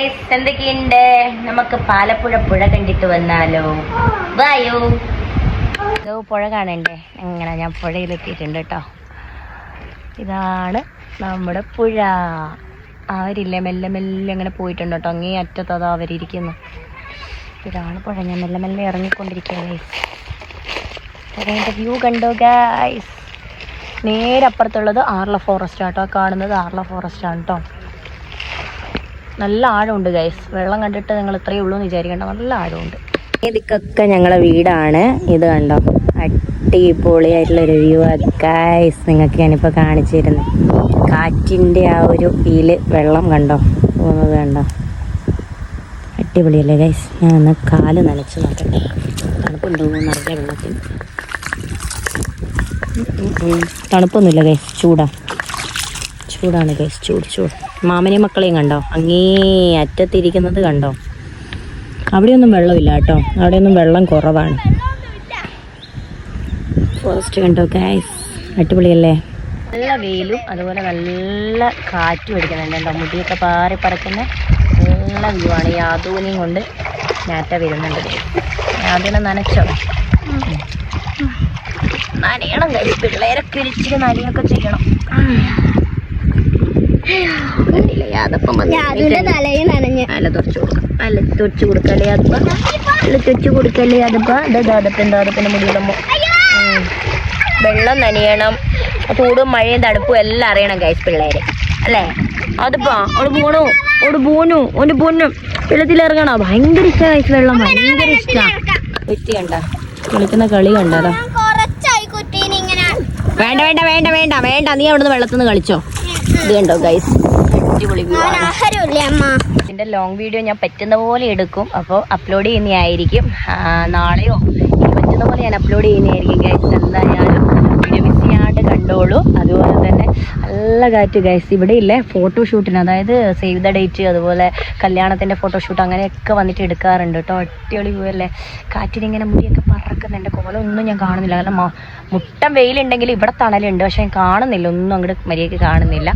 Guys, എന്തൊക്കെയുണ്ട്? നമുക്ക് പാലപ്പുഴ പുഴ കണ്ടിട്ട് വന്നാലോ? വായോ. പുഴ കാണണ്ടേ? അങ്ങനെ ഞാൻ പുഴയിലെത്തിയിട്ടുണ്ട് കേട്ടോ. ഇതാണ് നമ്മുടെ പുഴ. അവരില്ലേ മെല്ലെ മെല്ലെ അങ്ങനെ പോയിട്ടുണ്ട് കേട്ടോ. അങ്ങേ അറ്റത്തതാ അവരിയ്ക്കുന്നു. ഇതാണ് പുഴ. ഞാൻ മെല്ലെ മെല്ലെ ഇറങ്ങിക്കൊണ്ടിരിക്കുക ഗൈസ്. പുഴയുടെ വ്യൂ കണ്ടോ ഗൈസ്? നേരെ അപ്പുറത്തുള്ളത് ആർല ഫോറസ്റ്റ് ആട്ടോ. കാണുന്നത് ആർല ഫോറസ്റ്റ് ആണ് കേട്ടോ. നല്ല ആഴമുണ്ട് ഗൈസ്. വെള്ളം കണ്ടിട്ട് നിങ്ങൾ ഇത്രയേ ഉള്ളൂ എന്ന് വിചാരിക്കേണ്ട, നല്ല ആഴമുണ്ട്. ഇതൊക്കെ ഞങ്ങളെ വീടാണ്. ഇത് കണ്ടോ, അടിപൊളിയായിട്ടുള്ളൊരു വ്യൂ ഗൈസ്. നിങ്ങൾക്ക് ഞാനിപ്പോൾ കാണിച്ചു തരുന്നത് കാറ്റിൻ്റെ ആ ഒരു ഫീല്. വെള്ളം കണ്ടോ പോകുന്നത് കണ്ടോ, അടിപൊളിയല്ലേ ഗൈസ്? ഞാൻ ഒന്ന് കാല് നനച്ച് നോക്കട്ടെ, തണുപ്പുണ്ടോന്ന് അറിയില്ല വെള്ളത്തിന്. തണുപ്പൊന്നുമില്ല ഗൈസ്, ചൂടാണ് ഗൈസ്, ചൂട്. മാമനെയും മക്കളെയും കണ്ടോ, അങ്ങേ അറ്റത്തിരിക്കുന്നത് കണ്ടോ. അവിടെയൊന്നും വെള്ളമില്ല കേട്ടോ, അവിടെയൊന്നും വെള്ളം കുറവാണ്. ഫോറസ്റ്റ് കണ്ടോ ഗൈസ്, അടിപൊളിയല്ലേ? നല്ല വെയിലും അതുപോലെ നല്ല കാറ്റും അടിക്കുന്നുണ്ട് കേട്ടോ. മുടിയൊക്കെ പാറി പറക്കുന്ന നല്ല വ്യൂ ആണ്. ഈ യാതൂനെയും കൊണ്ട് ഞാറ്റ വരുന്നുണ്ട്. യാതൂനെ നനച്ചോ? നനയണം ഗൈസ്, പിള്ളേരൊക്കെ ഇരിച്ചിട്ട് നനയൊക്കെ ചെയ്യണം. കണ്ടില്ല യാതപ്പം അല്ല തൊച്ചു കൊടുക്കല്ലേ യാതപ്പൻ്റെ മുടിയിടുമ്പോ വെള്ളം നനയണം. ചൂടും മഴയും തണുപ്പും എല്ലാം അറിയണം ഗൈസ് പിള്ളേര്, അല്ലേ? അതിപ്പോ അവിടെ പോന്നു വെള്ളത്തിലിറങ്ങണോ? ഭയങ്കര ഇഷ്ട ഗൈസ്, വെള്ളം ഭയങ്കര ഇഷ്ട. വ്യക്തി കണ്ട കളിക്കുന്ന കളി കണ്ടോ? വേണ്ട നീ അവിടുന്ന് വെള്ളത്തിന്ന് കളിച്ചോ. ഇത് കണ്ടോ ഗൈസ്, അടിപൊളി വ്യൂ ആണ്. ഇതിന്റെ ലോങ് വീഡിയോ ഞാൻ പറ്റുന്ന പോലെ എടുക്കും, അപ്പോൾ അപ്ലോഡ് ചെയ്യുന്നതായിരിക്കും. നാളെയോ പറ്റുന്ന പോലെ ഞാൻ അപ്ലോഡ് ചെയ്യുന്നതായിരിക്കും ഗൈസ്. എന്തായാലും വീഡിയോ മിസ് ചെയ്യാണ്ട് കണ്ടോളൂ. അതുപോലെ തന്നെ നല്ല കാറ്റ് ഗൈസ്. ഇവിടെ ഇല്ലേ ഫോട്ടോഷൂട്ടിന്, അതായത് സേവ് ദ ഡേറ്റ് അതുപോലെ കല്യാണത്തിൻ്റെ ഫോട്ടോഷൂട്ട് അങ്ങനെയൊക്കെ വന്നിട്ട് എടുക്കാറുണ്ട് കേട്ടോ. അടിപൊളി വ്യൂ അല്ലേ? കാറ്റിനിങ്ങനെ മുടിയൊക്കെ പറക്കുന്ന. എൻ്റെ കോലമൊന്നും ഞാൻ കാണുന്നില്ല, കാരണം മുട്ടം വെയിലുണ്ടെങ്കിൽ ഇവിടെ തണലുണ്ട്, പക്ഷെ ഞാൻ കാണുന്നില്ല, ഒന്നും അങ്ങോട്ട് മര്യാദയ്ക്ക് കാണുന്നില്ല.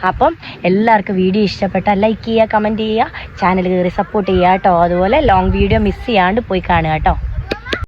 അപ്പം എല്ലാവർക്കും വീഡിയോ ഇഷ്ടപ്പെട്ടാൽ ലൈക്ക് ചെയ്യുക, കമൻറ്റ് ചെയ്യുക, ചാനൽ കയറി സപ്പോർട്ട് ചെയ്യുക കേട്ടോ. അതുപോലെ ലോങ് വീഡിയോ മിസ് ചെയ്യാണ്ട് പോയി കാണുക കേട്ടോ.